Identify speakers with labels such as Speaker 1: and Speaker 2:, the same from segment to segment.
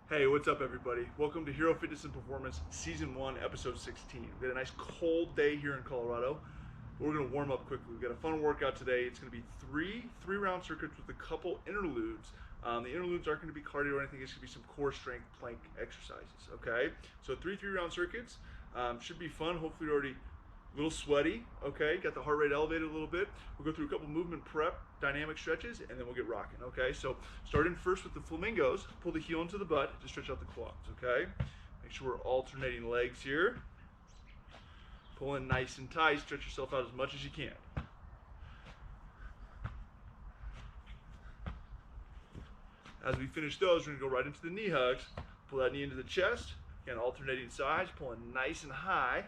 Speaker 1: Hey, what's up, everybody? Welcome to Hero Fitness and Performance Season 1, Episode 16. We've got a nice cold day here in Colorado. We're going to warm up quickly. We've got a fun workout today. It's going to be three-round circuits with a couple interludes. The interludes aren't going to be cardio or anything. It's going to be some core strength plank exercises, okay? So three-round circuits. Should be fun. Hopefully you're already a little sweaty, okay? Got the heart rate elevated a little bit. We'll go through a couple movement prep, dynamic stretches, and then we'll get rocking, okay? So starting first with the flamingos, pull the heel into the butt to stretch out the quads, okay? Make sure we're alternating legs here. Pull in nice and tight, stretch yourself out as much as you can. As we finish those, we're gonna go right into the knee hugs. Pull that knee into the chest. Again, alternating sides, pulling nice and high.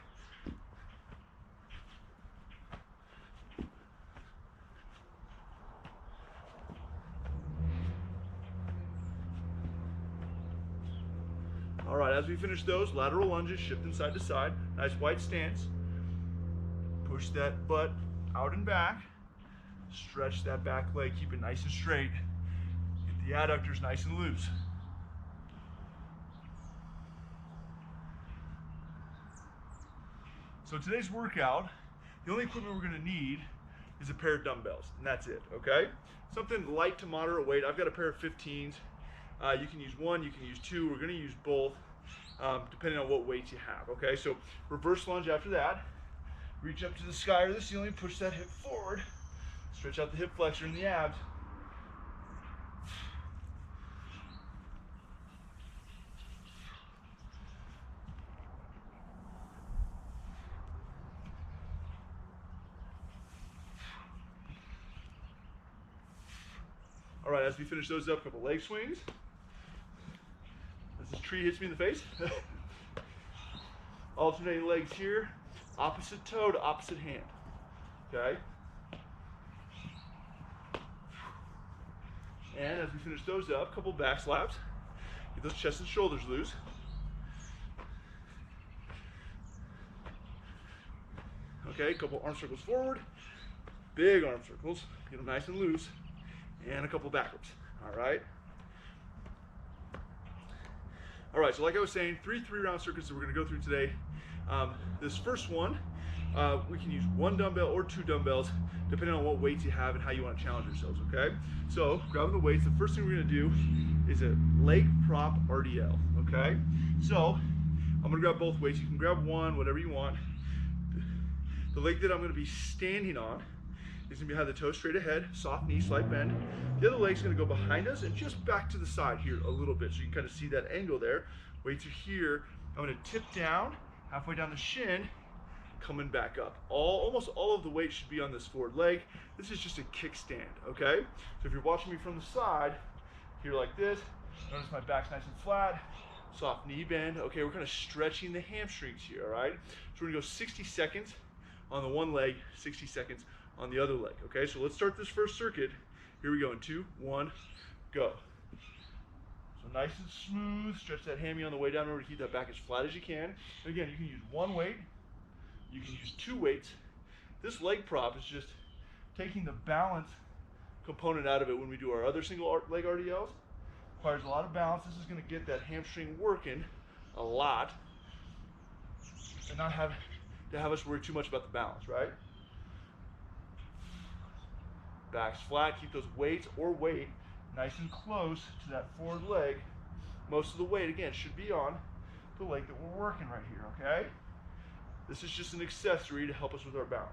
Speaker 1: All right, as we finish those, lateral lunges, shifting side to side. Nice wide stance. Push that butt out and back. Stretch that back leg, keep it nice and straight. Get the adductors nice and loose. So today's workout, the only equipment we're gonna need is a pair of dumbbells, and that's it, okay? Something light to moderate weight. I've got a pair of 15s. You can use one, you can use two. We're gonna use both, depending on what weights you have, okay? So reverse lunge after that. Reach up to the sky or the ceiling, push that hip forward. Stretch out the hip flexor and the abs. All right, as we finish those up, a couple leg swings. As this tree hits me in the face. Alternating legs here, opposite toe to opposite hand, okay? And as we finish those up, a couple back slaps. Get those chest and shoulders loose. Okay, a couple arm circles forward, big arm circles, get them nice and loose, and a couple backwards, all right? All right, so like I was saying, three-round circuits that we're gonna go through today. This first one, we can use one dumbbell or two dumbbells, depending on what weights you have and how you want to challenge yourselves, okay? So, grabbing the weights, the first thing we're gonna do is a leg prop RDL, okay? So, I'm gonna grab both weights. You can grab one, whatever you want. The leg that I'm gonna be standing on is gonna be have the toe straight ahead, soft knee, slight bend. The other leg's gonna go behind us and just back to the side here a little bit, so you can kind of see that angle there. Weights are here. I'm gonna tip down, halfway down the shin, coming back up. Almost all of the weight should be on this forward leg. This is just a kickstand, okay? So if you're watching me from the side, here like this, notice my back's nice and flat, soft knee bend. Okay, we're kind of stretching the hamstrings here, all right? So we're gonna go 60 seconds on the one leg, 60 seconds on the other leg, okay? So let's start this first circuit. Here we go in 2, 1, go. So nice and smooth, stretch that hammy on the way down in order to keep that back as flat as you can. And again, you can use one weight, you can use two weights. This leg prop is just taking the balance component out of it when we do our other single leg RDLs. Requires a lot of balance. This is gonna get that hamstring working a lot and not have to have us worry too much about the balance, right? Back's flat, keep those weights or weight nice and close to that forward leg. Most of the weight, again, should be on the leg that we're working right here, okay? This is just an accessory to help us with our balance.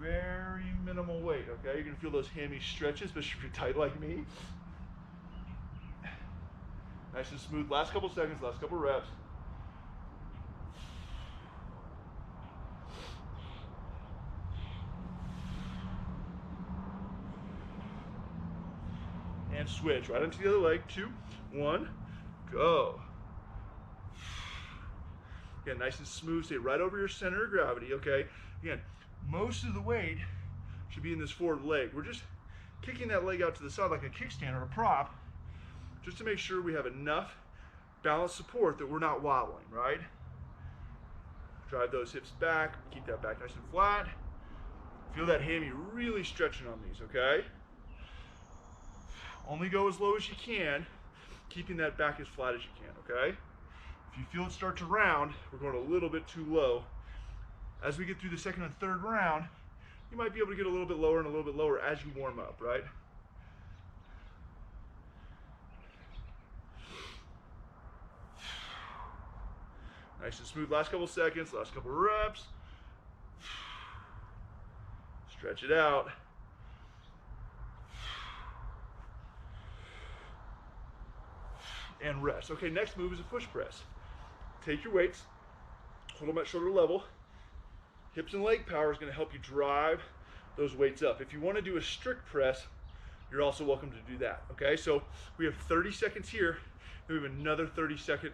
Speaker 1: Very minimal weight, okay? You're gonna feel those hammy stretches, especially if you're tight like me. Nice and smooth. Last couple seconds, last couple reps. And switch right onto the other leg. 2, 1, go. Again, nice and smooth. Stay right over your center of gravity, okay? Again, most of the weight should be in this forward leg. We're just kicking that leg out to the side like a kickstand or a prop, just to make sure we have enough balance support that we're not wobbling, right? Drive those hips back, keep that back nice and flat. Feel that hammy really stretching on these, okay? Only go as low as you can. keeping that back as flat as you can, okay? If you feel it start to round, we're going a little bit too low. As we get through the second and third round, you might be able to get a little bit lower and a little bit lower as you warm up, right? Nice and smooth. Last couple seconds, last couple reps. Stretch it out. And rest. Okay, next move is a push press. Take your weights, hold them at shoulder level. Hips and leg power is going to help you drive those weights up. If you want to do a strict press, you're also welcome to do that. Okay, so we have 30 seconds here, then we have another 30-second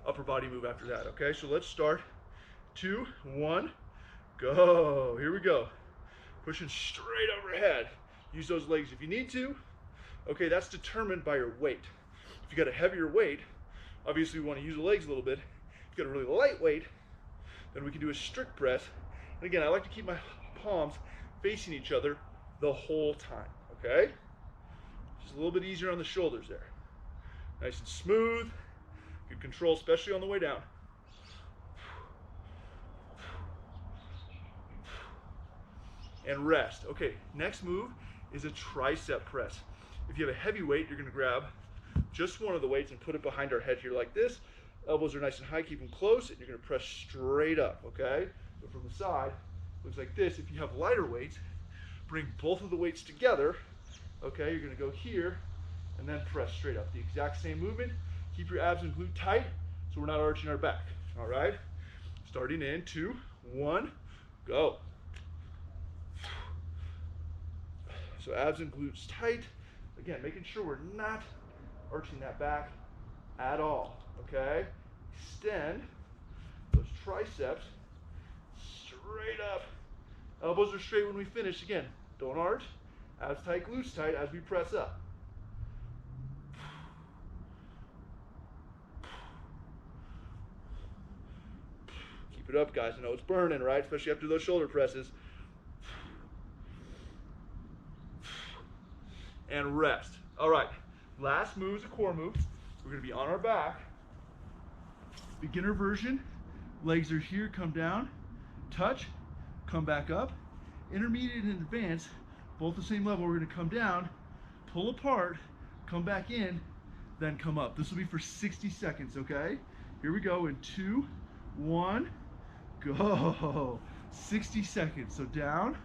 Speaker 1: upper body move after that. Okay, so let's start. 2, 1, go. Here we go. Pushing straight overhead. Use those legs if you need to. Okay, that's determined by your weight. If you got a heavier weight, obviously we want to use the legs a little bit. If you got a really light weight, then we can do a strict press. And again, I like to keep my palms facing each other the whole time, okay? Just a little bit easier on the shoulders there. Nice and smooth. Good control, especially on the way down. And rest. Okay, next move is a tricep press. If you have a heavy weight, you're gonna grab just one of the weights and put it behind our head here like this. Elbows are nice and high, keep them close, and you're gonna press straight up, okay? But from the side, looks like this. If you have lighter weights, bring both of the weights together, okay? You're gonna go here and then press straight up. The exact same movement. Keep your abs and glute tight so we're not arching our back, all right? Starting in 2, 1, go. So abs and glutes tight. Again, making sure we're not arching that back at all, okay? Extend those triceps straight up. Elbows are straight when we finish. Again, don't arch. Abs tight, glutes tight as we press up. Keep it up, guys. I know it's burning, right? Especially after those shoulder presses. And rest. All right, last move is a core move. We're gonna be on our back. Beginner version, legs are here, come down, touch, come back up. Intermediate and advanced, both the same level. We're gonna come down, pull apart, come back in, then come up. This will be for 60 seconds, okay? Here we go in 2, 1, go. 60 seconds, so down,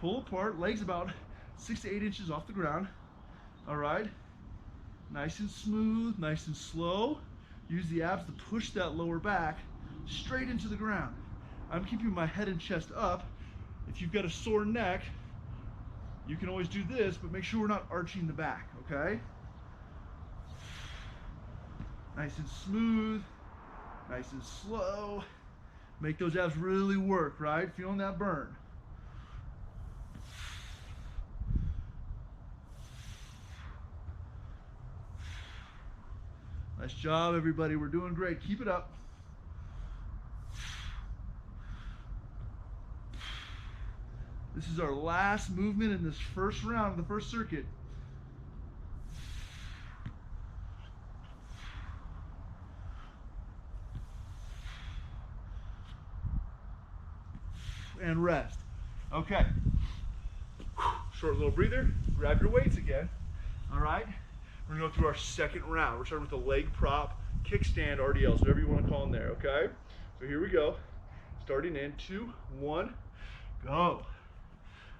Speaker 1: pull apart, legs about 6 to 8 inches off the ground. All right, nice and smooth, nice and slow. Use the abs to push that lower back straight into the ground. I'm keeping my head and chest up. If you've got a sore neck, you can always do this, but make sure we're not arching the back, okay? Nice and smooth, nice and slow. Make those abs really work, right? Feeling that burn. Nice job, everybody. We're doing great. Keep it up. This is our last movement in this first round of the first circuit. And rest. Okay. Short little breather. Grab your weights again. All right. We're gonna go through our second round. We're starting with the leg prop, kickstand, RDLs, whatever you want to call them there, okay? So here we go. Starting in 2, 1, go.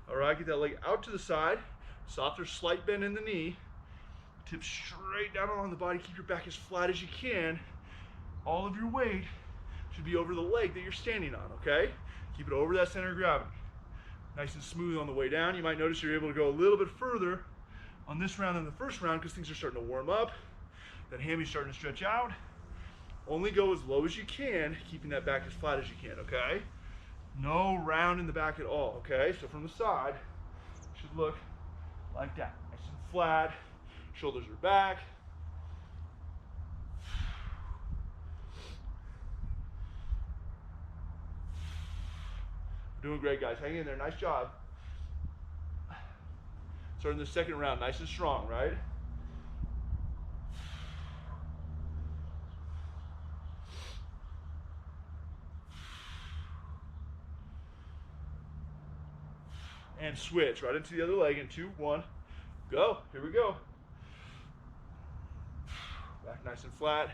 Speaker 1: All right, get that leg out to the side. Softer slight bend in the knee. Tip straight down along the body. Keep your back as flat as you can. All of your weight should be over the leg that you're standing on, okay? Keep it over that center of gravity. Nice and smooth on the way down. You might notice you're able to go a little bit further on this round than the first round because things are starting to warm up. That hammy's starting to stretch out. Only go as low as you can, keeping that back as flat as you can, okay? No round in the back at all, okay? So from the side, it should look like that. Nice and flat, shoulders are back. Doing great, guys. Hang in there, nice job. Starting the second round, nice and strong, right? and switch right into the other leg in 2, 1, go. Here we go. Back nice and flat.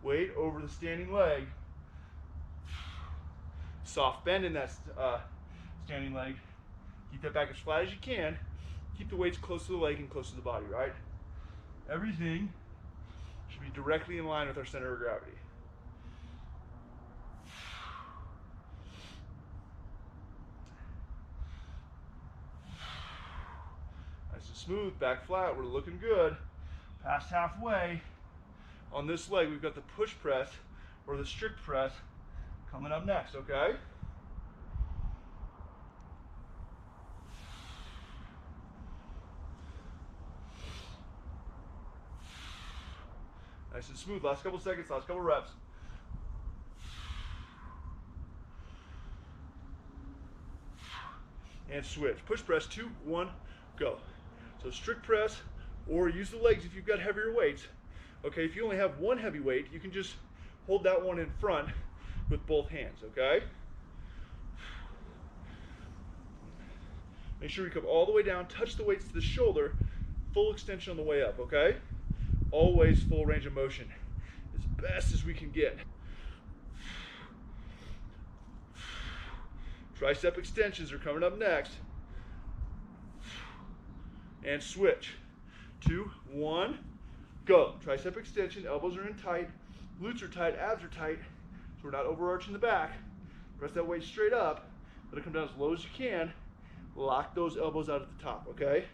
Speaker 1: Weight over the standing leg. Soft bend in that standing leg. Keep that back as flat as you can. Keep the weights close to the leg and close to the body, right? Everything should be directly in line with our center of gravity. Nice and smooth, back flat, we're looking good. Past halfway. On this leg, we've got the push press or the strict press coming up next, okay? Nice and smooth, last couple seconds, last couple reps. And switch. Push press, 2, 1, go. So strict press, or use the legs if you've got heavier weights. Okay, if you only have one heavy weight, you can just hold that one in front with both hands, okay? Make sure you come all the way down, touch the weights to the shoulder, full extension on the way up, okay? Always full range of motion, as best as we can get. Tricep extensions are coming up next. And switch. 2, 1, go. Tricep extension, elbows are in tight, glutes are tight, abs are tight, so we're not overarching the back. Press that weight straight up, let it come down as low as you can. Lock those elbows out at the top, okay?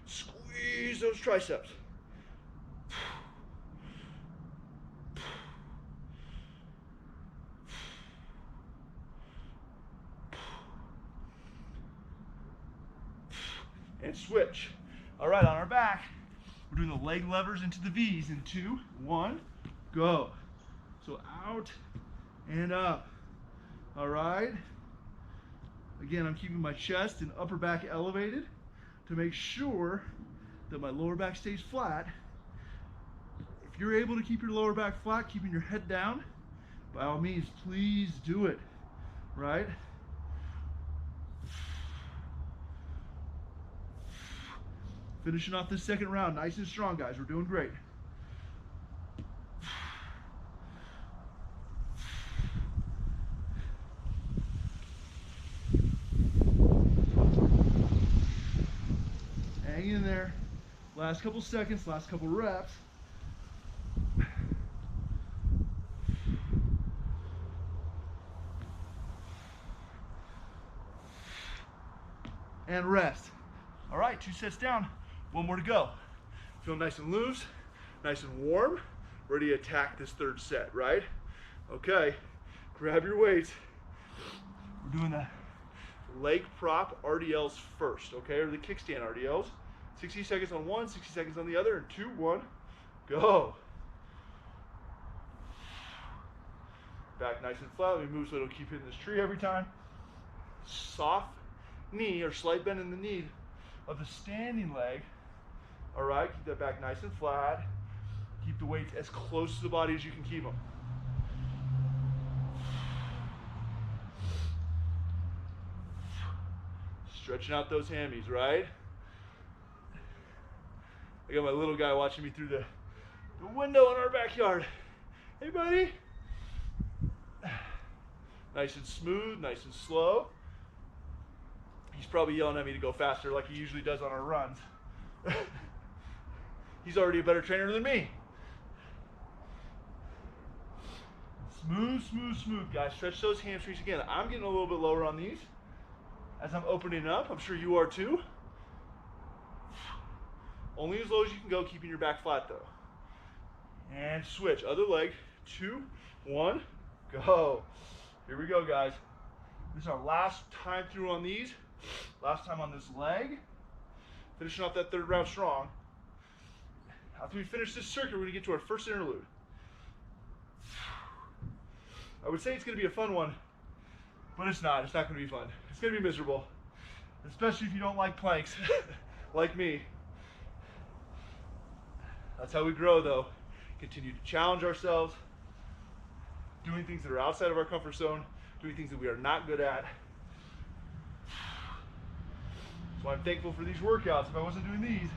Speaker 1: Squeeze those triceps. And switch. All right, on our back, we're doing the leg levers into the V's in 2, 1, go. So out and up. All right. Again, I'm keeping my chest and upper back elevated to make sure that my lower back stays flat. If you're able to keep your lower back flat, keeping your head down, by all means, please do it, right? Finishing off this second round, nice and strong, guys. We're doing great. Hang in there. Last couple seconds, last couple reps. And rest. All right, 2 sets down. 1 more to go. Feel nice and loose, nice and warm, ready to attack this 3rd set, right? Okay, grab your weights. We're doing the leg prop RDLs first, okay, or the kickstand RDLs. 60 seconds on one, 60 seconds on the other, and 2, 1, go. Back nice and flat. Let me move so it'll keep hitting this tree every time. Soft knee or slight bend in the knee of the standing leg. All right, keep that back nice and flat. Keep the weights as close to the body as you can keep them. Stretching out those hammies, right? I got my little guy watching me through the window in our backyard. Hey, buddy. Nice and smooth, nice and slow. He's probably yelling at me to go faster like he usually does on our runs. He's already a better trainer than me. Smooth, smooth, smooth, guys. Stretch those hamstrings again. I'm getting a little bit lower on these as I'm opening up. I'm sure you are too. Only as low as you can go, keeping your back flat though. And switch. Other leg. 2, 1, go. Here we go, guys. This is our last time through on these. Last time on this leg. Finishing off that 3rd round strong. After we finish this circuit, we're going to get to our first interlude. I would say it's going to be a fun one, but it's not. It's not going to be fun. It's going to be miserable, especially if you don't like planks, like me. That's how we grow, though. Continue to challenge ourselves, doing things that are outside of our comfort zone, doing things that we are not good at. So I'm thankful for these workouts. If I wasn't doing these,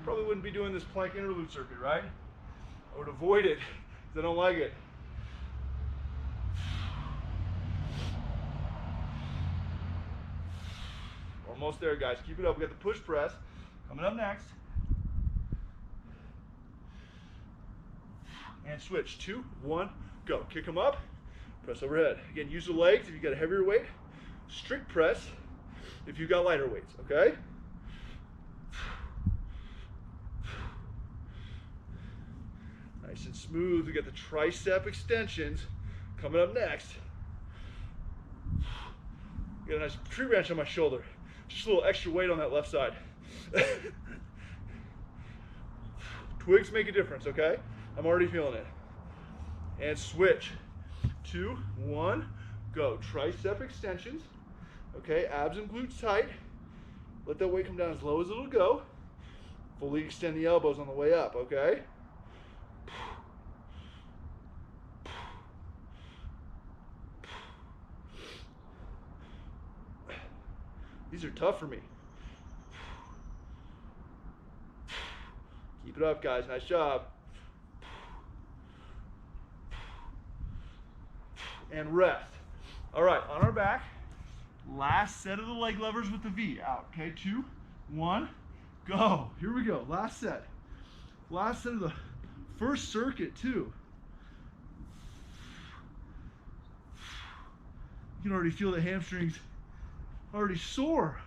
Speaker 1: probably wouldn't be doing this plank interlude circuit, right? I would avoid it because I don't like it. Almost there, guys. Keep it up. We got the push press coming up next. And switch. 2, 1, go. Kick them up. Press overhead. Again, use the legs if you got a heavier weight. Strict press if you got lighter weights, okay? Nice and smooth. We got the tricep extensions coming up next. Got a nice tree branch on my shoulder. Just a little extra weight on that left side. Twigs make a difference, okay? I'm already feeling it. And switch. 2, 1, go. Tricep extensions. Okay, abs and glutes tight. Let that weight come down as low as it'll go. Fully extend the elbows on the way up, okay? These are tough for me. Keep it up, guys. Nice job. And rest. All right, on our back. Last set of the leg levers with the V. Out. Okay, 2, 1, go. Here we go. Last set. Last set of the first circuit, too. You can already feel the hamstrings already sore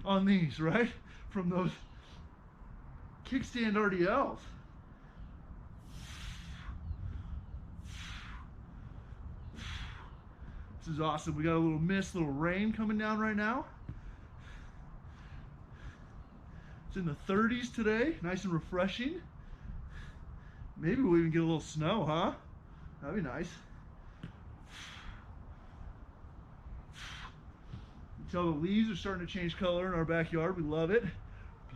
Speaker 1: on these, right? From those kickstand RDLs. This is awesome. We got a little mist, little rain coming down right now. It's in the 30s today, nice and refreshing. Maybe we'll even get a little snow, huh? That'd be nice. You tell the leaves are starting to change color in our backyard. We love it.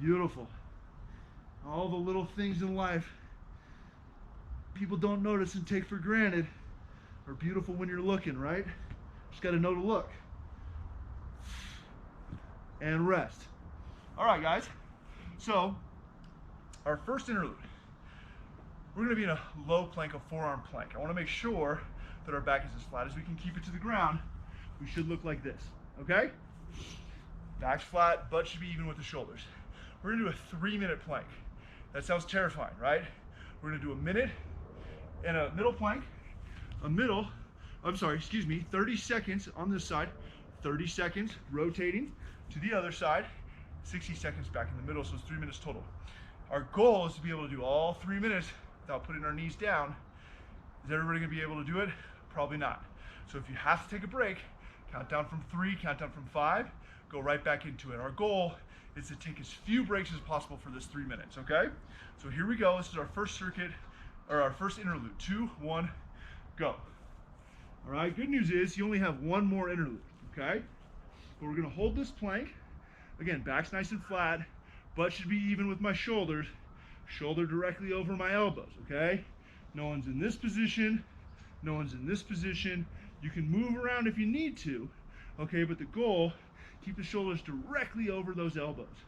Speaker 1: Beautiful. All the little things in life people don't notice and take for granted are beautiful when you're looking, right? Just got to know to look. And rest. All right, guys. So, our first interlude. We're going to be in a low plank, a forearm plank. I want to make sure that our back is as flat as we can keep it to the ground. We should look like this, okay? Back's flat, butt should be even with the shoulders. We're going to do a 3-minute plank. That sounds terrifying, right? We're going to do a minute and a middle plank, 30 seconds on this side, 30 seconds rotating to the other side, 60 seconds back in the middle, so it's 3 minutes total. Our goal is to be able to do all 3 minutes without putting our knees down. Is everybody gonna be able to do it? Probably not. So if you have to take a break, count down from 3, count down from 5, go right back into it. Our goal is to take as few breaks as possible for this 3 minutes, okay? So here we go. This is our first circuit, or our first interlude. 2, 1, go. All right, good news is you only have one more interlude, okay? But we're gonna hold this plank. Again, back's nice and flat, butt should be even with my shoulders, shoulder directly over my elbows, okay? No one's in this position, no one's in this position. You can move around if you need to, okay? But the goal, keep the shoulders directly over those elbows.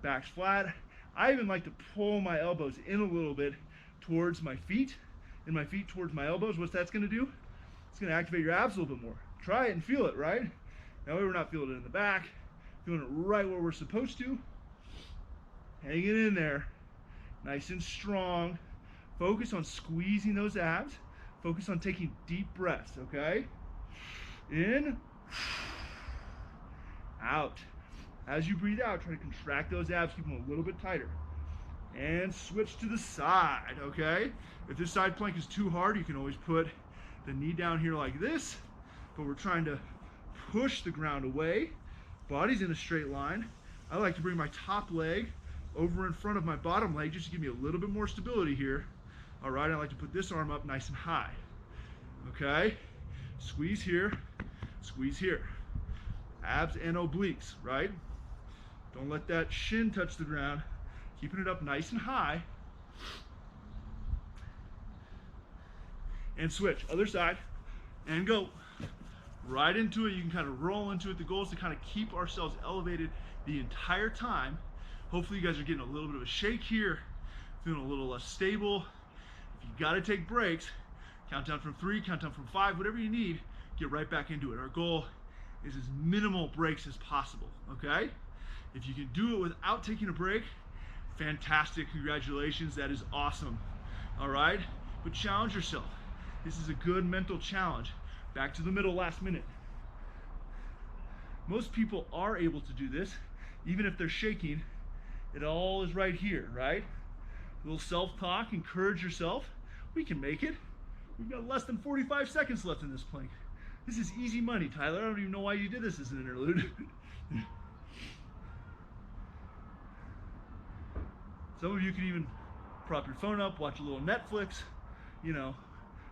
Speaker 1: Back's flat. I even like to pull my elbows in a little bit towards my feet, and my feet towards my elbows. What's that's gonna do? It's gonna activate your abs a little bit more. Try it and feel it, right? That way we're not feeling it in the back, feeling it right where we're supposed to. Hang it in there, nice and strong. Focus on squeezing those abs. Focus on taking deep breaths, okay? In, out. As you breathe out, try to contract those abs, keep them a little bit tighter. And switch to the side, okay? If this side plank is too hard, you can always put the knee down here like this, but we're trying to push the ground away. Body's in a straight line. I like to bring my top leg over in front of my bottom leg just to give me a little bit more stability here. All right, I like to put this arm up nice and high. Okay, squeeze here, squeeze here. Abs and obliques, right? Don't let that shin touch the ground. Keeping it up nice and high. And switch, other side, and go. right into it. You can kind of roll into it. The goal is to kind of keep ourselves elevated the entire time. Hopefully you guys are getting a little bit of a shake here, feeling a little less stable. If you gotta take breaks, count down from 3, count down from 5, whatever you need, get right back into it. Our goal is as minimal breaks as possible, okay? If you can do it without taking a break, fantastic, congratulations, that is awesome, all right? But challenge yourself. This is a good mental challenge. Back to the middle last minute. Most people are able to do this, even if they're shaking. It all is right here, right? A little self-talk, encourage yourself. We can make it. We've got less than 45 seconds left in this plank. This is easy money, Tyler. I don't even know why you did this as an interlude. Some of you can even prop your phone up, watch a little Netflix. You know,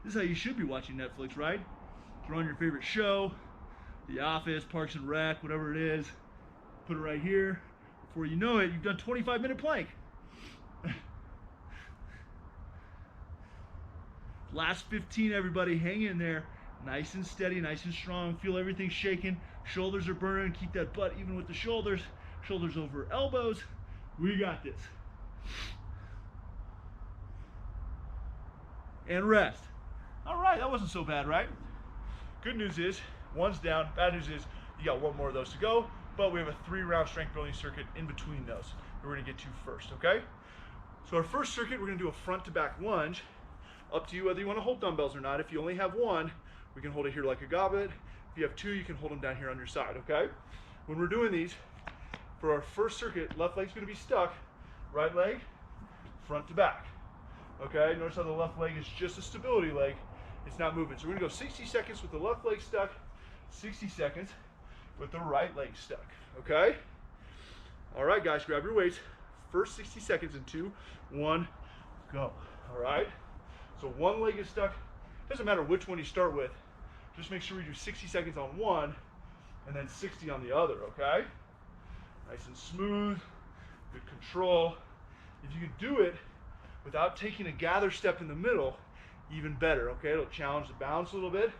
Speaker 1: this is how you should be watching Netflix, right? Throw on your favorite show, The Office, Parks and Rec, whatever it is. Put it right here. Before you know it, you've done 25-minute plank. Last 15, everybody, hang in there. Nice and steady, nice and strong. Feel everything shaking. Shoulders are burning. Keep that butt even with the shoulders. Shoulders over elbows. We got this. And rest. All right, that wasn't so bad, right? Good news is, one's down. Bad news is, you got one more of those to go, but we have a 3-round strength building circuit in between those that we're gonna get to first, okay? So our first circuit, we're gonna do a front to back lunge. Up to you whether you wanna hold dumbbells or not. If you only have one, we can hold it here like a goblet. If you have 2, you can hold them down here on your side, okay? When we're doing these, for our first circuit, left leg's gonna be stuck, right leg, front to back. Okay, notice how the left leg is just a stability leg. It's not moving. So we're gonna go 60 seconds with the left leg stuck, 60 seconds with the right leg stuck, okay? All right, guys, grab your weights. First 60 seconds in 2, 1, go, all right? So one leg is stuck. Doesn't matter which one you start with. Just make sure we do 60 seconds on one and then 60 on the other, okay? Nice and smooth, good control. If you can do it without taking a gather step in the middle, even better, okay? It'll challenge the balance a little bit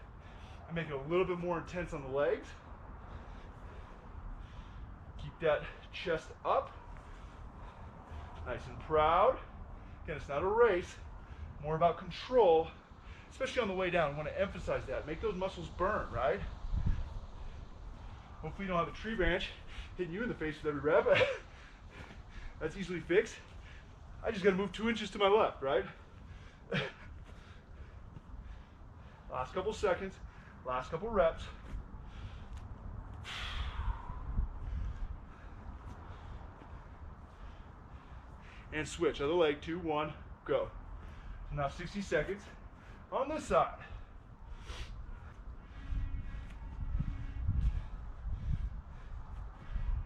Speaker 1: and make it a little bit more intense on the legs. Keep that chest up, nice and proud. Again, it's not a race, more about control, especially on the way down. I want to emphasize that. Make those muscles burn, right? Hopefully you don't have a tree branch hitting you in the face with every rep. That's easily fixed. I just got to move 2 inches to my left, right? Last couple seconds, last couple reps. And switch, other leg, 2, 1, go. So now 60 seconds on this side.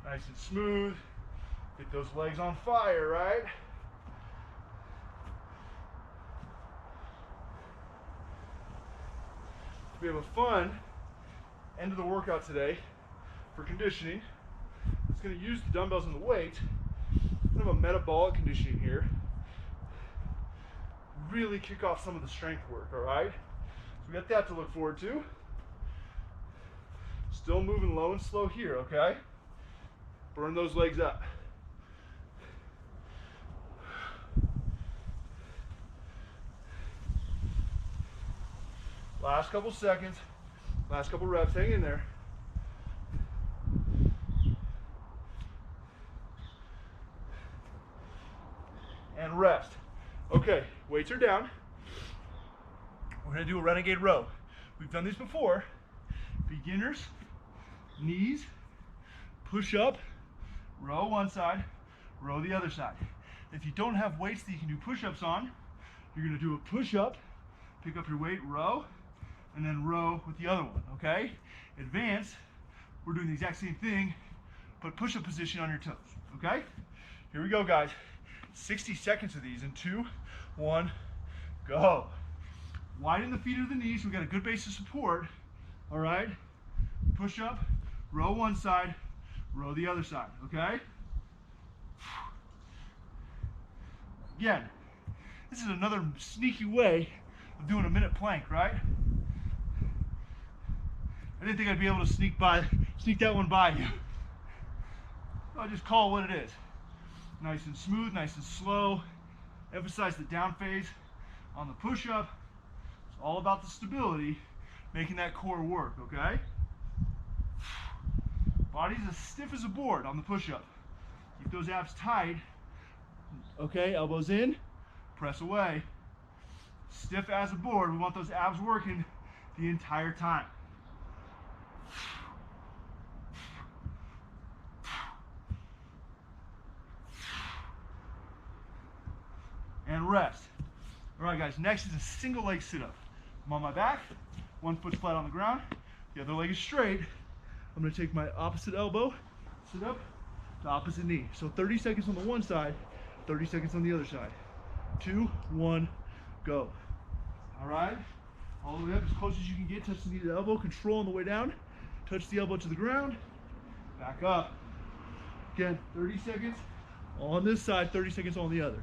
Speaker 1: Nice and smooth. Get those legs on fire, right? We have a fun end of the workout today for conditioning. It's going to use the dumbbells and the weights. Kind of a metabolic conditioning here. Really kick off some of the strength work, all right? So we got that to look forward to. Still moving low and slow here, okay? Burn those legs up. Last couple seconds, last couple reps, hang in there. And rest. Okay, weights are down. We're gonna do a renegade row. We've done these before. Beginners, knees, push up, row one side, row the other side. If you don't have weights that you can do push-ups on, you're gonna do a push-up, pick up your weight, row, and then row with the other one, okay? Advanced, we're doing the exact same thing, but push-up position on your toes, okay? Here we go, guys. 60 seconds of these in 2, 1, go. Widen the feet or the knees, we got a good base of support, all right? Push up, row one side, row the other side, okay? Again, this is another sneaky way of doing a minute plank, right? I didn't think I'd be able to sneak that one by you. I'll just call it what it is. Nice and smooth, nice and slow. Emphasize the down phase on the push-up. It's all about the stability, making that core work, okay? Body's as stiff as a board on the push-up. Keep those abs tight. Okay, elbows in, press away. Stiff as a board. We want those abs working the entire time. And rest. All right, guys, next is a single leg sit-up. I'm on my back, one foot's flat on the ground, the other leg is straight. I'm gonna take my opposite elbow, sit up, to opposite knee. So 30 seconds on the one side, 30 seconds on the other side. 2, 1, go. All right, all the way up as close as you can get, touch the knee to the elbow, control on the way down, touch the elbow to the ground, back up. Again, 30 seconds on this side, 30 seconds on the other.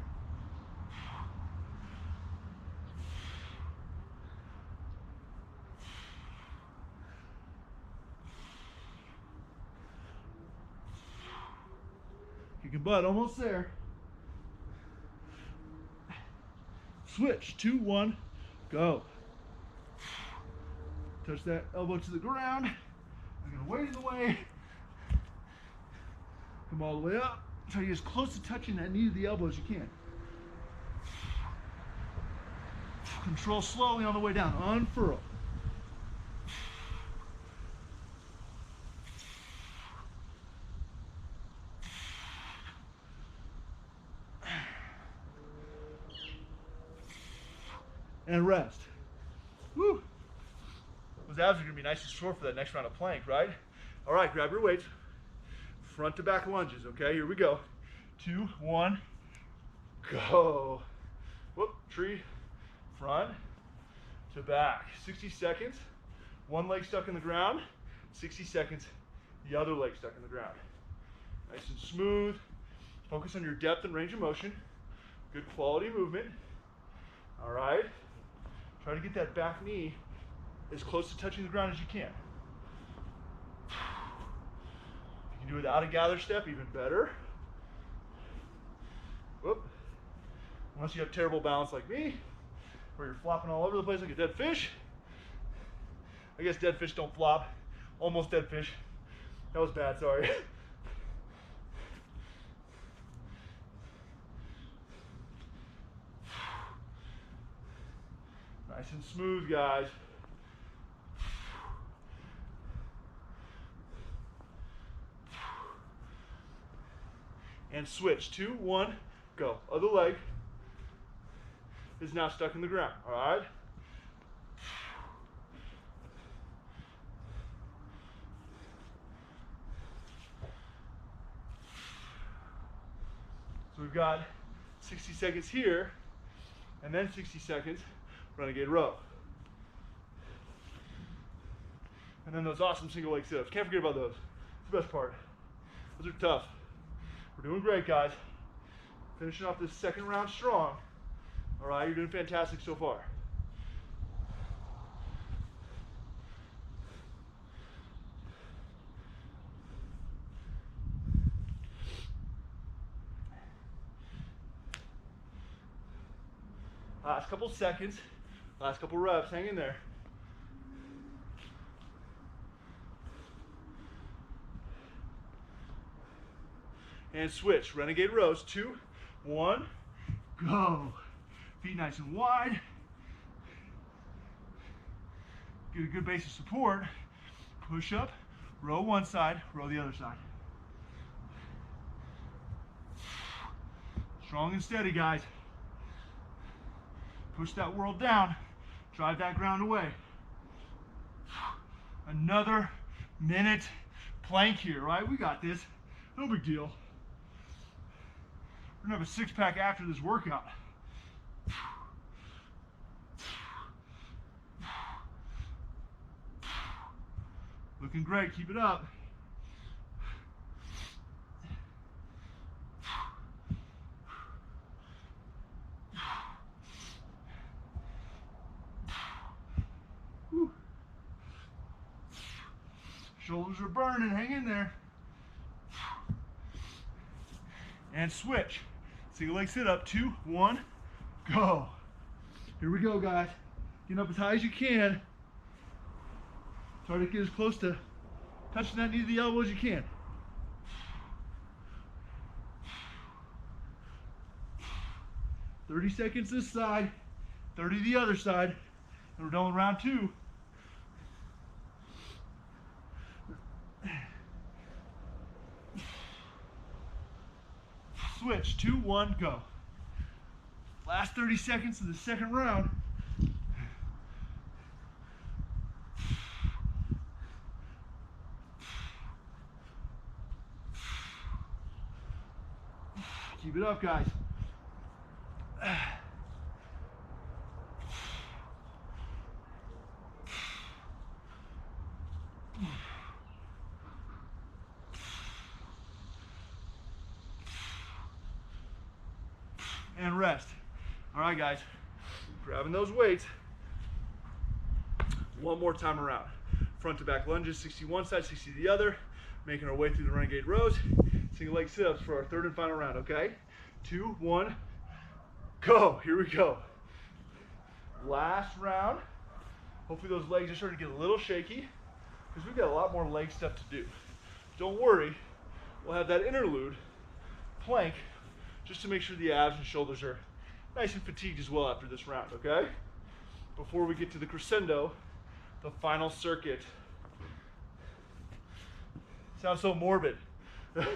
Speaker 1: Kicking butt, almost there. Switch, 2, 1, go. Touch that elbow to the ground. I'm gonna weight in the way. Come all the way up. Try to get as close to touching that knee to the elbow as you can. Control slowly on the way down, unfurl. And rest. Woo. Those abs are gonna be nice and sore for that next round of plank, right? All right, grab your weights. Front to back lunges, okay? Here we go. 2, 1, go. Whoop, tree, front to back. 60 seconds, one leg stuck in the ground. 60 seconds, the other leg stuck in the ground. Nice and smooth. Focus on your depth and range of motion. Good quality movement. All right. Try to get that back knee as close to touching the ground as you can. If you can do it without a gather step, even better. Whoop. Unless you have terrible balance like me, where you're flopping all over the place like a dead fish. I guess dead fish don't flop. Almost dead fish. That was bad, sorry. Nice and smooth, guys. And switch, 2, 1, go. Other leg is now stuck in the ground, all right? So we've got 60 seconds here, and then 60 seconds renegade row. And then those awesome single leg sit-ups. Can't forget about those. It's the best part. Those are tough. We're doing great, guys. Finishing off this second round strong. All right, you're doing fantastic so far. Last couple seconds, last couple reps, hang in there. And switch, renegade rows, 2, 1, go. Feet nice and wide. Get a good base of support. Push up, row one side, row the other side. Strong and steady, guys. Push that world down, drive that ground away. Another minute plank here, right? We got this, no big deal. We're gonna have a six-pack after this workout. Looking great, keep it up. Shoulders are burning, hang in there. And switch. Single leg sit up, 2, 1, go. Here we go, guys. Get up as high as you can. Try to get as close to touching that knee to the elbow as you can. "30 seconds this side, 30 the other side, and we're done with round 2. Switch, 2, 1, go. Last 30 seconds of the second round. Keep it up, guys. And rest. All right, guys, grabbing those weights. One more time around. Front to back lunges, 60 one side, 60 the other. Making our way through the renegade rows. Single leg sit-ups for our third and final round, okay? 2, 1, go. Here we go. Last round. Hopefully those legs are starting to get a little shaky because we've got a lot more leg stuff to do. Don't worry, we'll have that interlude plank just to make sure the abs and shoulders are nice and fatigued as well after this round, okay? Before we get to the crescendo, the final circuit. Sounds so morbid. The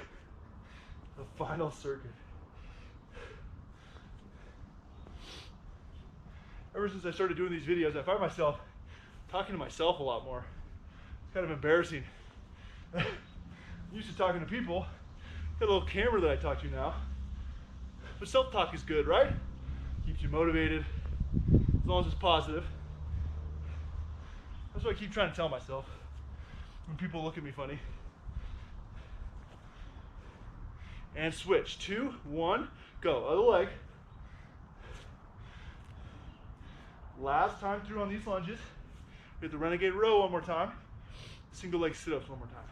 Speaker 1: final circuit. Ever since I started doing these videos, I find myself talking to myself a lot more. It's kind of embarrassing. I'm used to talking to people. Got a little camera that I talk to now. But self-talk is good, right? Keeps you motivated, as long as it's positive. That's what I keep trying to tell myself when people look at me funny. And switch, 2, 1, go. Other leg. Last time through on these lunges. Hit the renegade row one more time. Single leg sit-ups one more time.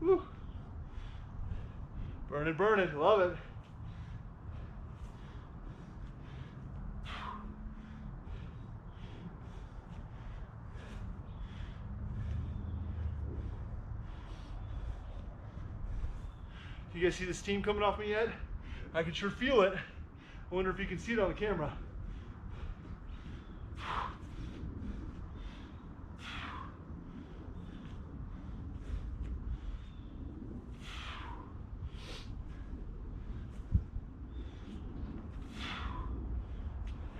Speaker 1: Woo. Burning, burning, love it. You guys see the steam coming off me yet? I can sure feel it. I wonder if you can see it on the camera.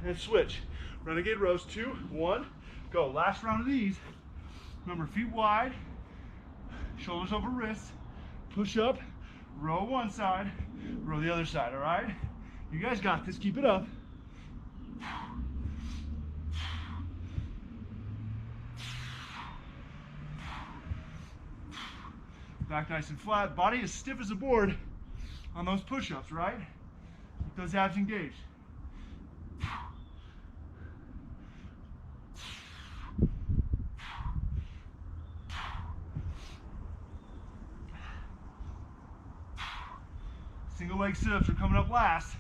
Speaker 1: And switch. Renegade rows, 2, 1, go. Last round of these. Remember, feet wide, shoulders over wrists, push up, row one side, row the other side, all right? You guys got this, keep it up. Back nice and flat, body as stiff as a board on those push-ups, right? Keep those abs engaged. Single leg sit-ups are coming up last.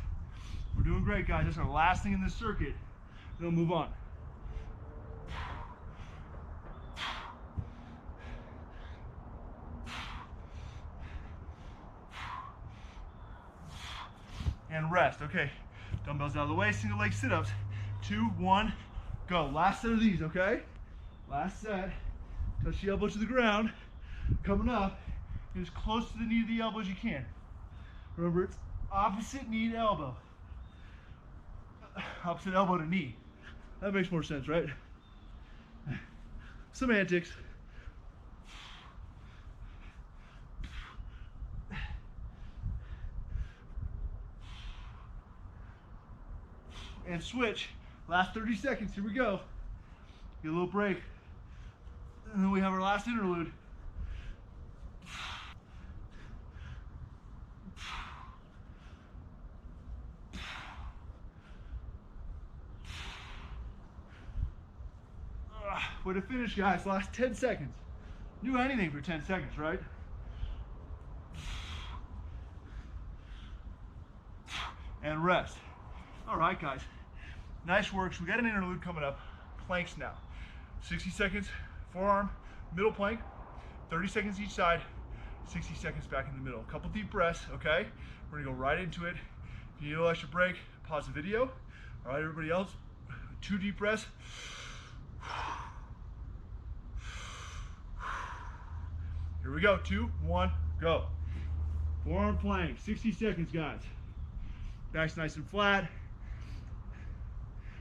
Speaker 1: We're doing great, guys. That's our last thing in this circuit. Then we'll move on. And rest. Okay, dumbbells out of the way, single leg sit-ups. 2, 1, go. Last set of these, okay? Last set. Touch the elbow to the ground. Coming up, get as close to the knee to the elbow as you can. Remember, it's opposite knee to elbow. Opposite elbow to knee. That makes more sense, right? Semantics. And switch. Last 30 seconds. Here we go. Get a little break. And then we have our last interlude. Way to finish, guys. Last 10 seconds. Do anything for 10 seconds, right? And rest. All right, guys. Nice work. So we got an interlude coming up. Planks now. 60 seconds, forearm, middle plank, 30 seconds each side, 60 seconds back in the middle. A couple deep breaths, okay? We're gonna go right into it. If you need a little extra break, pause the video. All right, everybody else, 2 deep breaths. Here we go, 2, 1, go. Forearm plank, 60 seconds, guys. Back's nice and flat.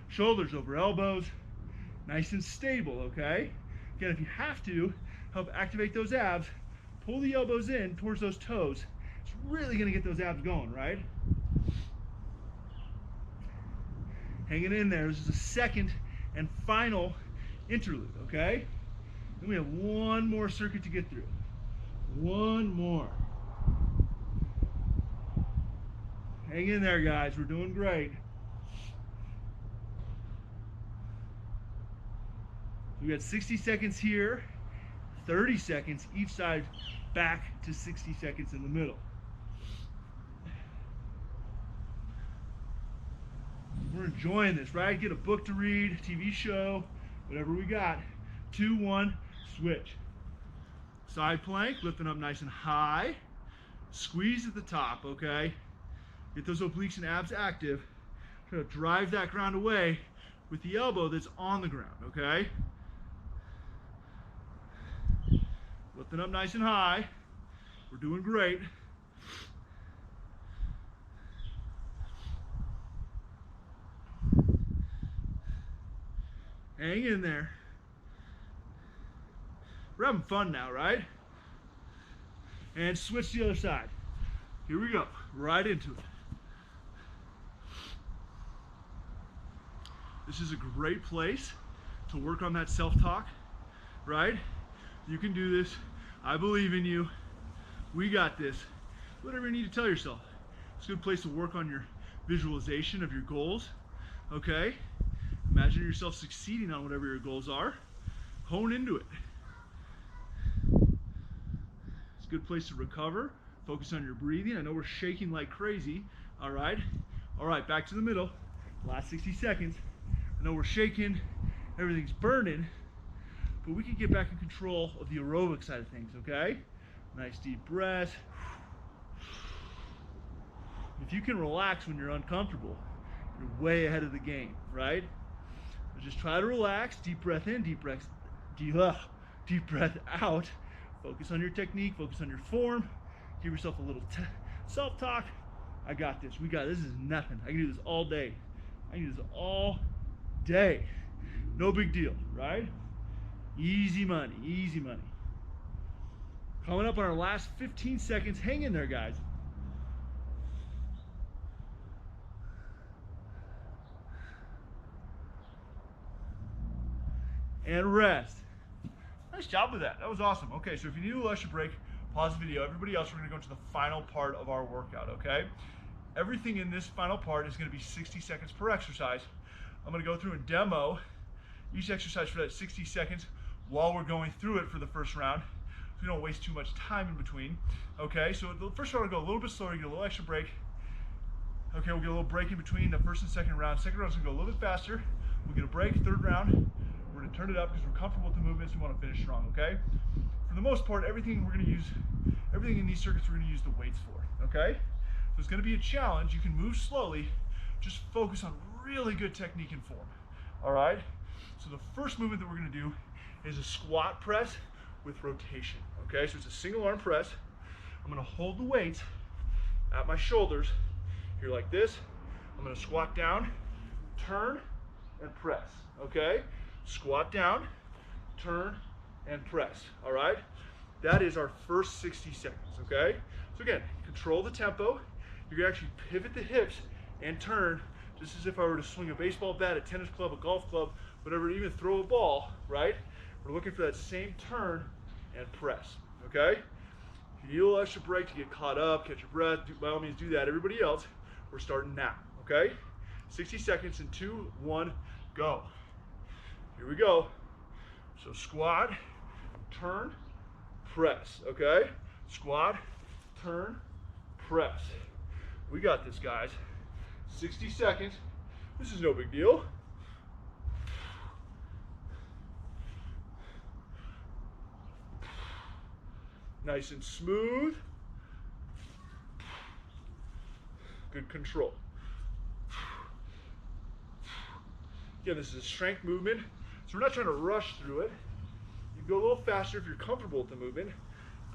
Speaker 1: Shoulders over elbows, nice and stable, okay? Again, if you have to, help activate those abs, pull the elbows in towards those toes. It's really gonna get those abs going, right? Hanging in there. This is the second and final interlude, okay? Then we have one more circuit to get through. One more. Hang in there, guys. We're doing great. We got 60 seconds here, 30 seconds each side, back to 60 seconds in the middle. We're enjoying this, right? Get a book to read, TV show, whatever we got. 2, 1, switch. Side plank, lifting up nice and high. Squeeze at the top, okay? Get those obliques and abs active. Try to drive that ground away with the elbow that's on the ground, okay? Lifting up nice and high. We're doing great. Hang in there. We're having fun now, right? And switch to the other side. Here we go, right into it. This is a great place to work on that self-talk, right? You can do this. I believe in you. We got this. Whatever you need to tell yourself. It's a good place to work on your visualization of your goals, okay? Imagine yourself succeeding on whatever your goals are. Hone into it. It's a good place to recover. Focus on your breathing. I know we're shaking like crazy. All right. All right, back to the middle. Last 60 seconds. I know we're shaking. Everything's burning. But we can get back in control of the aerobic side of things, okay? Nice deep breath. If you can relax when you're uncomfortable, you're way ahead of the game, right? So just try to relax. Deep breath in, deep breath out. Focus on your technique, focus on your form. Give yourself a little self-talk. I got this. We got this. This is nothing. I can do this all day. I can do this all day. No big deal, right? Easy money, easy money. Coming up on our last 15 seconds. Hang in there, guys. And rest. Nice job with that. That was awesome. Okay, so if you need a little extra break, pause the video. Everybody else, we're gonna go to the final part of our workout, okay? Everything in this final part is gonna be 60 seconds per exercise. I'm gonna go through and demo each exercise for that 60 seconds while we're going through it for the first round, so we don't waste too much time in between. Okay, so the first round will go a little bit slower, you get a little extra break. Okay, we'll get a little break in between the first and second round. Second round's gonna go a little bit faster. We'll get a break. Third round, we're gonna turn it up because we're comfortable with the movements. We wanna finish strong, okay? For the most part, everything in these circuits we're gonna use the weights for, okay? So it's gonna be a challenge. You can move slowly, just focus on really good technique and form, all right? So the first movement that we're gonna do is a squat press with rotation, okay? So it's a single arm press. I'm gonna hold the weights at my shoulders here like this. I'm gonna squat down, turn, and press, okay? Squat down, turn, and press, all right? That is our first 60 seconds, okay? So again, control the tempo. You're gonna actually pivot the hips and turn, just as if I were to swing a baseball bat, a tennis club, a golf club, whatever, even throw a ball, right? We're looking for that same turn and press, okay? If you need a little extra break to get caught up, catch your breath, by all means do that. Everybody else, we're starting now, okay? 60 seconds in 2, 1, go. Here we go. So squat, turn, press, okay? Squat, turn, press. We got this, guys. 60 seconds. This is no big deal. Nice and smooth. Good control. Again, this is a strength movement, so we're not trying to rush through it. You can go a little faster if you're comfortable with the movement,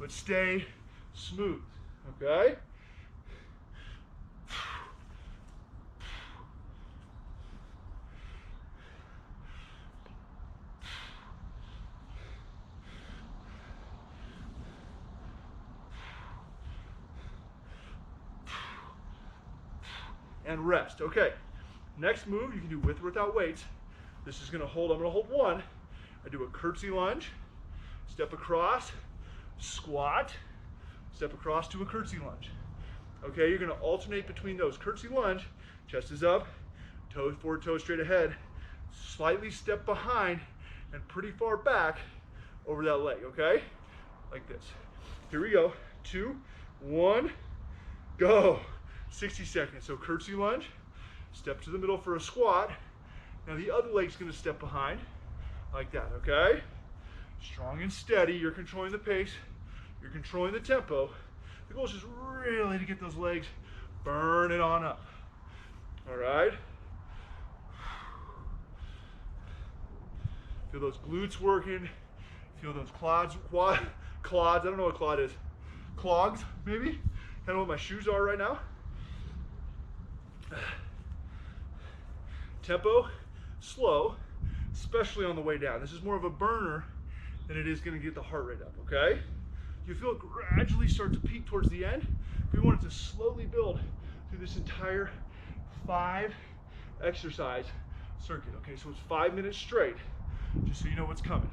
Speaker 1: but stay smooth, okay? And rest. Okay, next move you can do with or without weights. This is gonna hold, I'm gonna hold one. I do a curtsy lunge, step across, squat, step across to a curtsy lunge. Okay, you're gonna alternate between those. Curtsy lunge, chest is up, toes forward, toes straight ahead, slightly step behind and pretty far back over that leg, okay? Like this. Here we go, 2, 1, go. 60 seconds. So curtsy lunge, step to the middle for a squat. Now the other leg's gonna step behind, like that, okay? Strong and steady, you're controlling the pace, you're controlling the tempo. The goal is just really to get those legs burning on up, all right? Feel those glutes working, feel those quads, I don't know what quad is. Clogs, maybe? I don't know what my shoes are right now. Tempo, slow, especially on the way down. This is more of a burner than it is going to get the heart rate up, okay? You feel it gradually start to peak towards the end. We want it to slowly build through this entire 5 exercise circuit, okay? So it's 5 minutes straight, just so you know what's coming.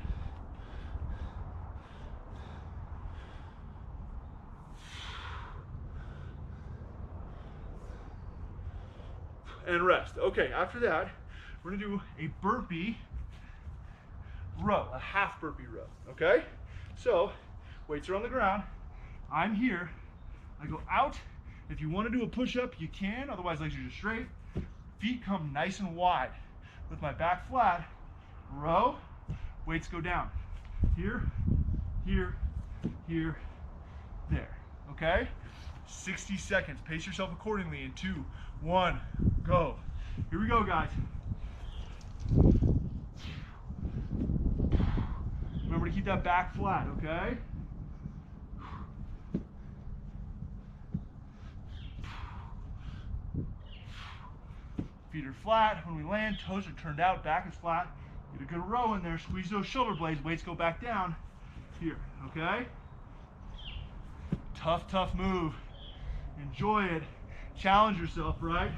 Speaker 1: And rest. Okay, after that, we're gonna do a burpee row, a half burpee row, okay? So, weights are on the ground, I'm here, I go out. If you wanna do a push-up, you can, otherwise legs are just straight. Feet come nice and wide. With my back flat, row, weights go down. Here, here, here, there, okay? 60 seconds, pace yourself accordingly in 2, 1, go. Here we go, guys. Remember to keep that back flat, okay? Feet are flat. When we land, toes are turned out, back is flat. Get a good row in there, squeeze those shoulder blades, weights go back down. Here, okay? Tough, tough move. Enjoy it. Challenge yourself, right?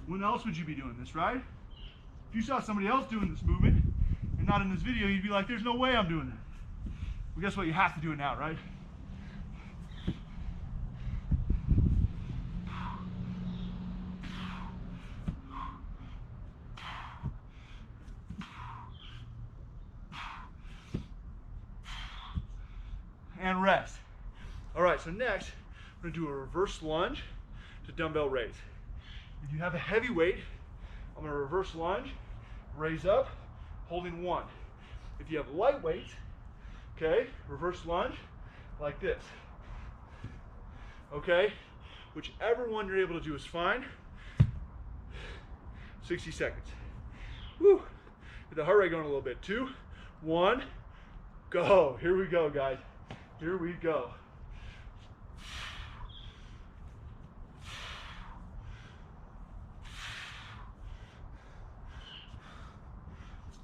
Speaker 1: When else would you be doing this, right? If you saw somebody else doing this movement and not in this video, you'd be like, there's no way I'm doing that. Well, guess what? You have to do it now, right? And rest. All right, so next, we're gonna do a reverse lunge to dumbbell raise. If you have a heavy weight, I'm gonna reverse lunge, raise up, holding 1. If you have light weight, okay, reverse lunge like this. Okay, whichever one you're able to do is fine. 60 seconds. Woo, get the heart rate going a little bit. 2, 1, go. Here we go, guys. Here we go.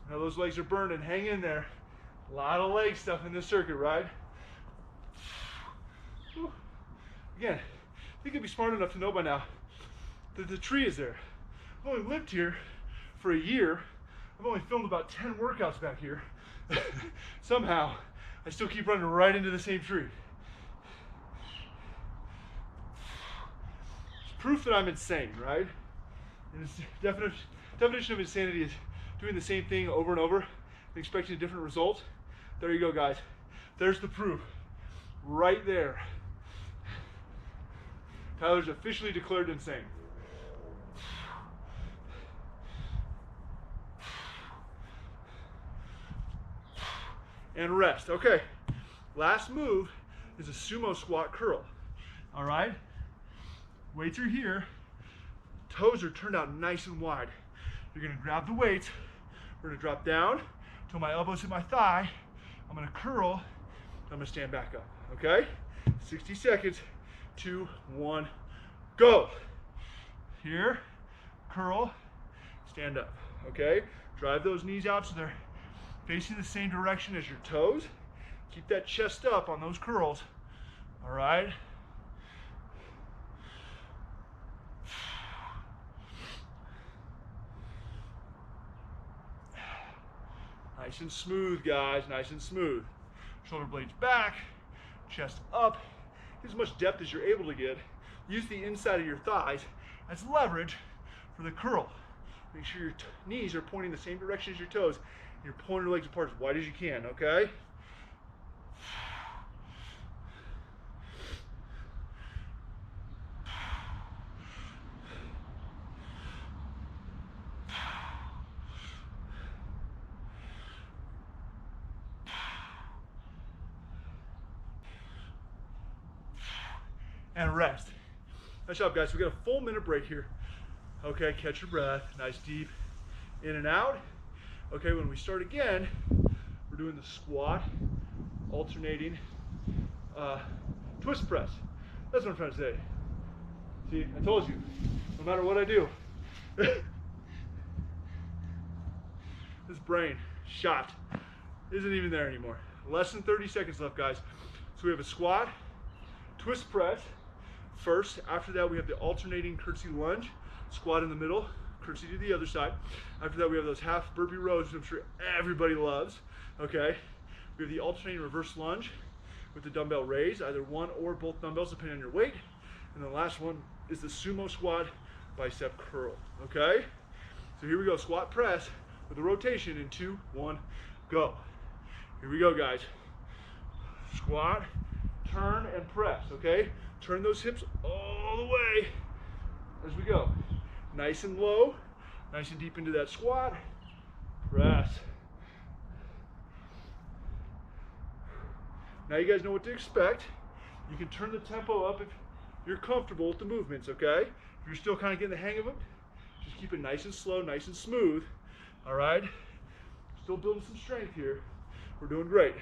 Speaker 1: Now those legs are burning, hang in there. A lot of leg stuff in this circuit, right? Whew. Again, I think you'd be smart enough to know by now that the tree is there. I've only lived here for a year. I've only filmed about 10 workouts back here. Somehow, I still keep running right into the same tree. It's proof that I'm insane, right? And its definition of insanity is doing the same thing over and over and expecting a different result. There you go, guys. There's the proof. Right there. Tyler's officially declared insane. And rest. Okay. Last move is a sumo squat curl. All right? Weights are here. Toes are turned out nice and wide. You're gonna grab the weights. We're gonna drop down till my elbows hit my thigh. I'm gonna curl. I'm gonna stand back up. Okay? 60 seconds. 2, 1, go. Here, curl, stand up. Okay? Drive those knees out so they're facing the same direction as your toes. Keep that chest up on those curls. All right? Nice and smooth, guys, nice and smooth. Shoulder blades back, chest up. Get as much depth as you're able to get. Use the inside of your thighs as leverage for the curl. Make sure your knees are pointing the same direction as your toes. And you're pulling your legs apart as wide as you can, okay? And rest. Nice job, guys. We got a full minute break here. Okay, catch your breath. Nice deep in and out. Okay, when we start again, we're doing the squat, alternating twist press. That's what I'm trying to say. See, I told you, no matter what I do. This brain shot isn't even there anymore. Less than 30 seconds left, guys. So we have a squat, twist press first. After that, we have the alternating curtsy lunge, squat in the middle, curtsy to the other side. After that, we have those half burpee rows, which I'm sure everybody loves. Okay, we have the alternating reverse lunge with the dumbbell raise, either one or both dumbbells depending on your weight. And the last one is the sumo squat bicep curl. Okay, so here we go, squat press with a rotation in 2, 1, go. Here we go, guys. Squat, turn, and press. Okay, turn those hips all the way as we go. Nice and low, nice and deep into that squat. Press. Now you guys know what to expect. You can turn the tempo up if you're comfortable with the movements, okay? If you're still kind of getting the hang of them, just keep it nice and slow, nice and smooth. All right? Still building some strength here. We're doing great.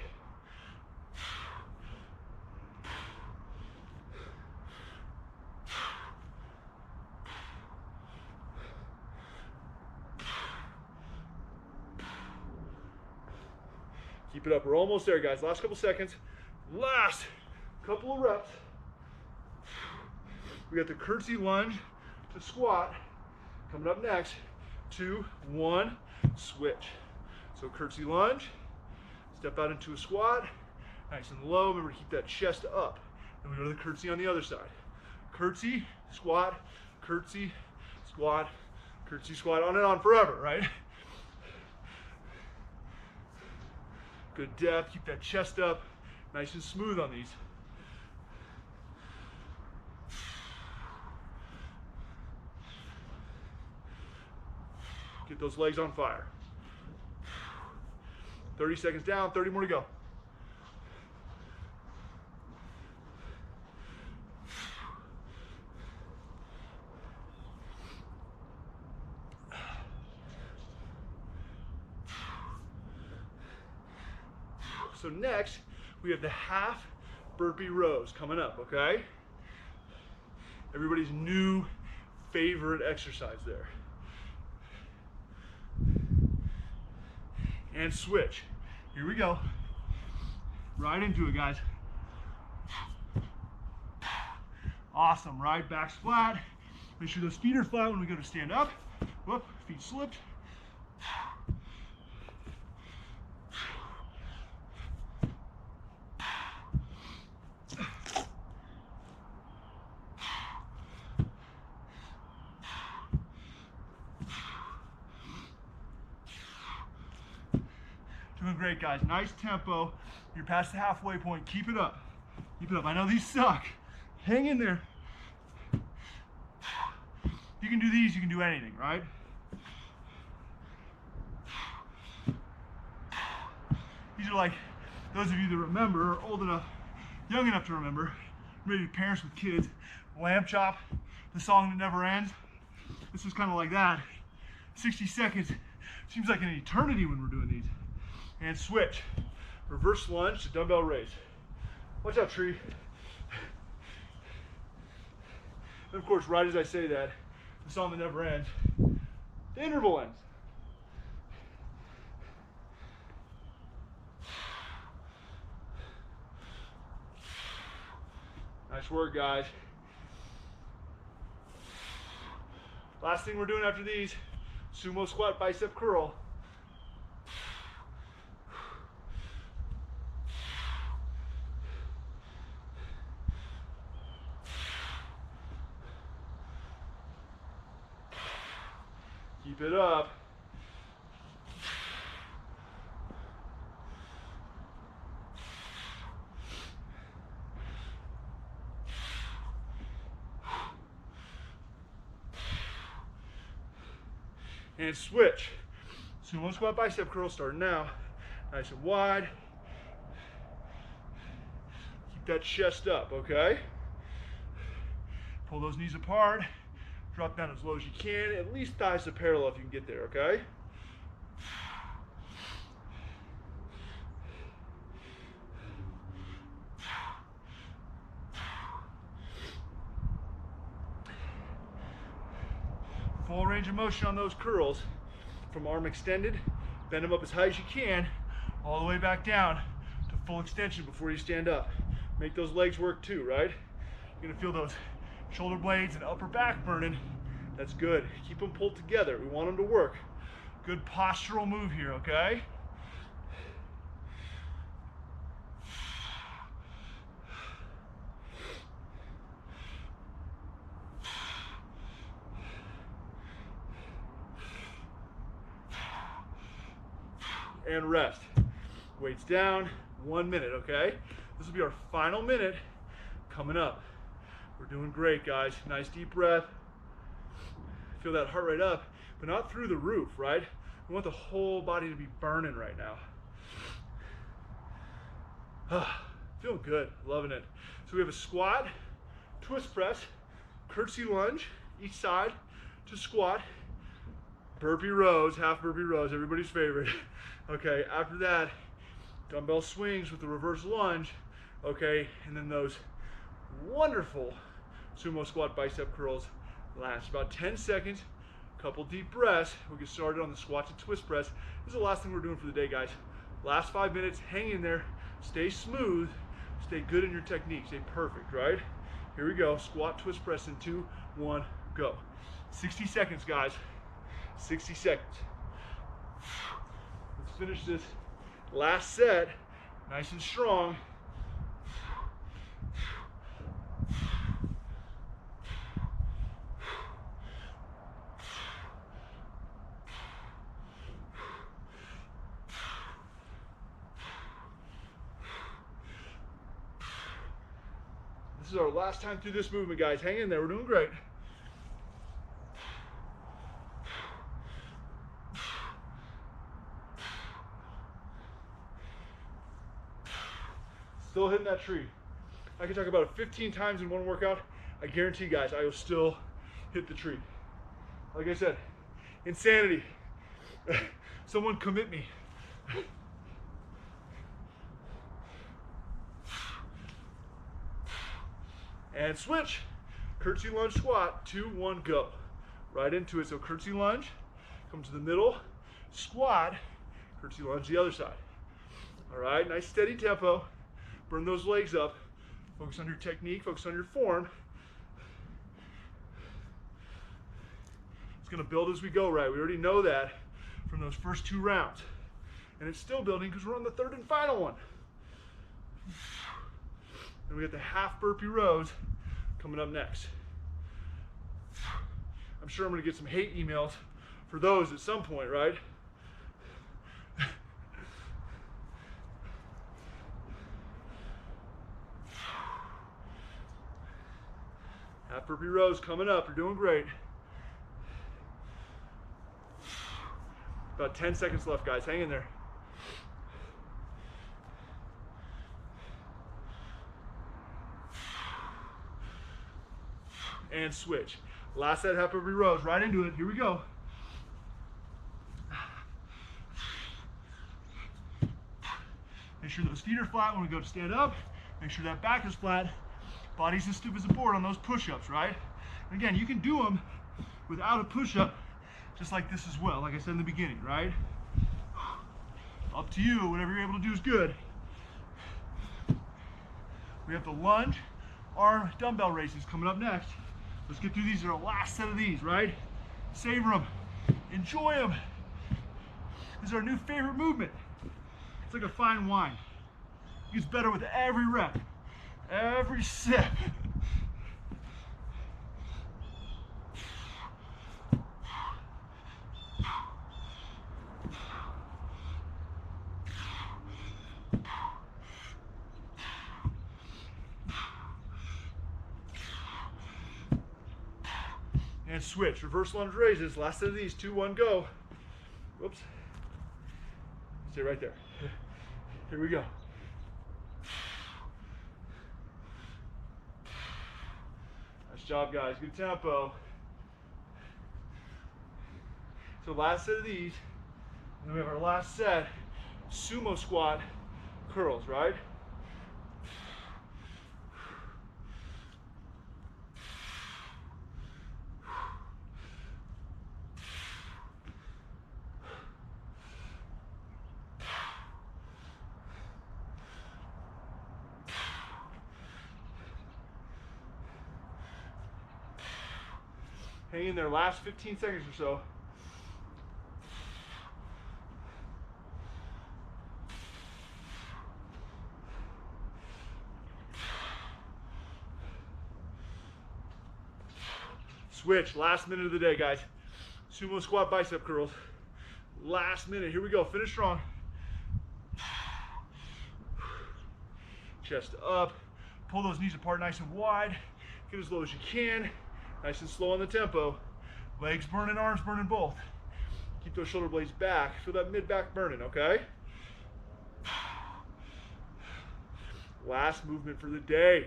Speaker 1: Keep it up. We're almost there, guys. Last couple seconds. Last couple of reps. We got the curtsy lunge to squat coming up next. 2, 1, switch. So curtsy lunge, step out into a squat, nice and low. Remember to keep that chest up. Then we go to the curtsy on the other side. Curtsy, squat, curtsy, squat, curtsy, squat, on and on forever, right? Good depth, keep that chest up, nice and smooth on these. Get those legs on fire. 30 seconds down, 30 more to go. So next, we have the half burpee rows coming up, okay? Everybody's new favorite exercise there. And switch. Here we go. Right into it, guys. Awesome, right? Back's flat. Make sure those feet are flat when we go to stand up. Whoop, feet slipped. great, guys. Nice tempo. You're past the halfway point. Keep it up. Keep it up. I know these suck. Hang in there. You can do these, you can do anything, right? These are like, those of you that remember, or old enough, young enough to remember, maybe parents with kids, Lamb Chop, the song that never ends. This is kind of like that. 60 seconds, seems like an eternity when we're doing these. And switch, reverse lunge to dumbbell raise. Watch out, tree. And of course, right as I say that, the song that never ends, the interval ends. Nice work, guys. Last thing we're doing after these, sumo squat bicep curl. Keep it up. And switch. Sumo squat bicep curl starting now. Nice and wide. Keep that chest up, okay? Pull those knees apart. Drop down as low as you can. At least thighs are parallel if you can get there, okay? Full range of motion on those curls. From arm extended, bend them up as high as you can, all the way back down to full extension before you stand up. Make those legs work too, right? You're gonna feel those shoulder blades and upper back burning. That's good. Keep them pulled together. We want them to work. Good postural move here, okay? And rest. Weights down, 1 minute, okay? This will be our final minute coming up. We're doing great, guys. Nice deep breath. Feel that heart rate up, but not through the roof, right? We want the whole body to be burning right now. Feeling good, loving it. So we have a squat, twist press, curtsy lunge, each side to squat, burpee rows, half burpee rows, everybody's favorite. Okay, after that, dumbbell swings with the reverse lunge, okay, and then those wonderful sumo squat bicep curls last about 10 seconds, couple deep breaths. We'll get started on the squat to twist press. This is the last thing we're doing for the day, guys. Last 5 minutes, hang in there, stay smooth, stay good in your technique, stay perfect, right? Here we go, squat, twist press in 2, 1, go. 60 seconds, guys, 60 seconds. Let's finish this last set, nice and strong. This is our last time through this movement, guys. Hang in there, we're doing great. Still hitting that tree. I can talk about it 15 times in one workout. I guarantee you guys, I will still hit the tree. Like I said, insanity. Someone commit me. And switch. Curtsy lunge squat, 2, 1, go. Right into it. So curtsy lunge, come to the middle, squat, curtsy lunge the other side. All right, nice steady tempo. Burn those legs up. Focus on your technique, focus on your form. It's gonna build as we go, right? We already know that from those first 2 rounds. And it's still building because we're on the 3rd and final one. And we got the half burpee rows coming up next. I'm sure I'm gonna get some hate emails for those at some point, right? burpee rows coming up. You're doing great. About 10 seconds left, guys. Hang in there. And switch. Last set, half burpee rows. Right into it. Here we go. Make sure those feet are flat when we go to stand up. Make sure that back is flat. Body's as stiff as a board on those push-ups, right? And again, you can do them without a push-up, just like this as well, like I said in the beginning, right? Up to you, whatever you're able to do is good. We have the lunge, arm, dumbbell races coming up next. Let's get through these. Are our last set of these, right? Savor them, enjoy them. This is our new favorite movement. It's like a fine wine. It gets better with every rep, every sip. And switch, reverse lunge raises. Last set of these, 2, 1, go. Whoops. Stay right there. Here we go. Nice job, guys. Good tempo. So last set of these, and then we have our last set, sumo squat curls, right? Hang in there, last 15 seconds or so. Switch, last minute of the day, guys. Sumo squat bicep curls. Last minute, here we go, finish strong. Chest up, pull those knees apart nice and wide. Get as low as you can. Nice and slow on the tempo. Legs burning, arms burning both. Keep those shoulder blades back. Feel that mid-back burning, okay? Last movement for the day.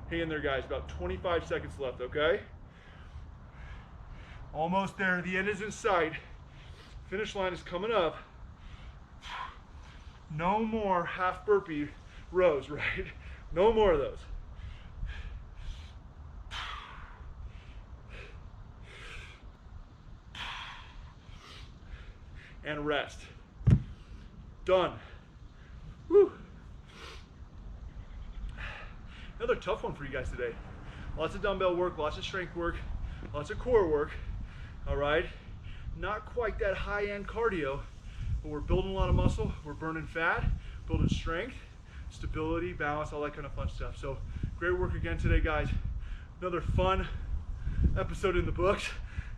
Speaker 1: Hang in there, guys. About 25 seconds left, okay? Almost there. The end is in sight. Finish line is coming up. No more half burpee rows, right? No more of those. And rest. Done. Woo. Another tough one for you guys today. Lots of dumbbell work, lots of strength work, lots of core work. All right, not quite that high-end cardio, but we're building a lot of muscle, we're burning fat, building strength, stability, balance, all that kind of fun stuff. So great work again today, guys. Another fun episode in the books.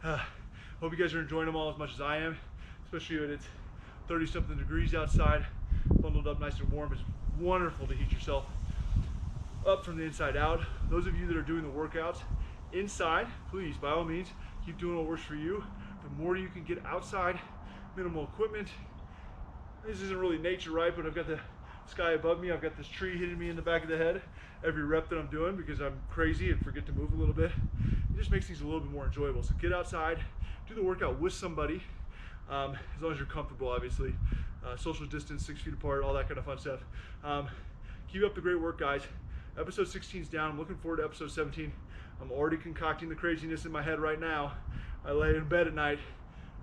Speaker 1: Hope you guys are enjoying them all as much as I am, especially when it's 30-something degrees outside, bundled up nice and warm. It's wonderful to heat yourself up from the inside out. Those of you that are doing the workouts inside, please, by all means, keep doing what works for you. The more you can get outside, minimal equipment. This isn't really nature, right? But I've got the sky above me. I've got this tree hitting me in the back of the head every rep that I'm doing because I'm crazy and forget to move a little bit. It just makes things a little bit more enjoyable. So get outside, do the workout with somebody, as long as you're comfortable, obviously. Social distance, 6 feet apart, all that kind of fun stuff. Keep up the great work, guys. Episode 16 is down. I'm looking forward to episode 17. I'm already concocting the craziness in my head right now. I lay in bed at night.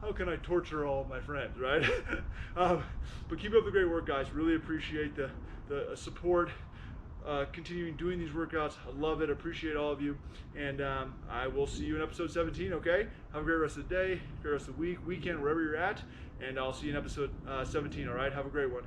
Speaker 1: How can I torture all of my friends, right? But keep up the great work, guys. Really appreciate the support. Continuing doing these workouts. I love it. Appreciate all of you. And I will see you in episode 17, okay? Have a great rest of the day, great rest of the week, weekend, wherever you're at. And I'll see you in episode 17, all right? Have a great one.